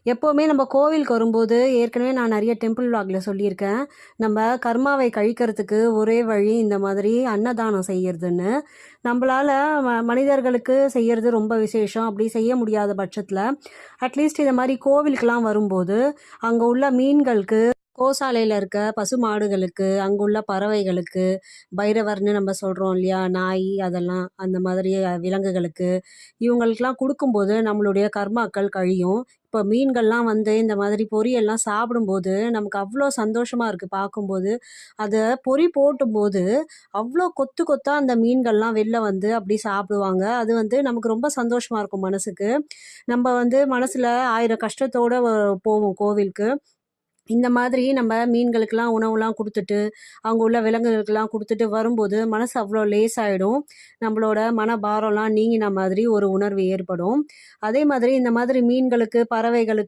எப்போவுமே நம்ம கோவிலுக்கு வரும்போது ஏற்கனவே நான் நிறைய டெம்பிள் விளாக்ல சொல்லியிருக்கேன். நம்ம கர்மாவை கழிக்கிறதுக்கு ஒரே வழி இந்த மாதிரி அன்னதானம் செய்யறதுன்னு. நம்மளால மனிதர்களுக்கு செய்யறது ரொம்ப விசேஷம். அப்படி செய்ய முடியாத பட்சத்தில் அட்லீஸ்ட் இந்த மாதிரி கோவிலுக்கெல்லாம் வரும்போது அங்கே உள்ள மீன்களுக்கு, கோசாலையில் இருக்க பசு மாடுகளுக்கு, அங்குள்ள பறவைகளுக்கு, பைரவர்னு நம்ம சொல்கிறோம் இல்லையா, நாய் அதெல்லாம் அந்த மாதிரி விலங்குகளுக்கு, இவங்களுக்கெல்லாம் கொடுக்கும்போது நம்மளுடைய கர்மாக்கள் கழியும். இப்போ மீன்கள்லாம் வந்து இந்த மாதிரி பொரியெல்லாம் சாப்பிடும்போது நமக்கு அவ்வளோ சந்தோஷமா இருக்குது பார்க்கும்போது. அதை பொறி போட்டும்போது அவ்வளோ கொத்து கொத்தா அந்த மீன்கள்லாம் வெளில வந்து அப்படி சாப்பிடுவாங்க. அது வந்து நமக்கு ரொம்ப சந்தோஷமா இருக்கும் மனசுக்கு. நம்ம வந்து மனசில் 1000 கஷ்டத்தோடு போவோம் கோவிலுக்கு. இந்த மாதிரி நம்ம மீன்களுக்கெல்லாம் உணவுலாம் கொடுத்துட்டு, அங்கே உள்ள விலங்குகளுக்கெல்லாம் கொடுத்துட்டு வரும்போது மனசு அவ்வளோ லேசாயிடும். நம்மளோட மனபாரம்லாம் நீங்கின மாதிரி ஒரு உணர்வு ஏற்படும். அதே மாதிரி இந்த மாதிரி மீன்களுக்கு, பறவைகளுக்கு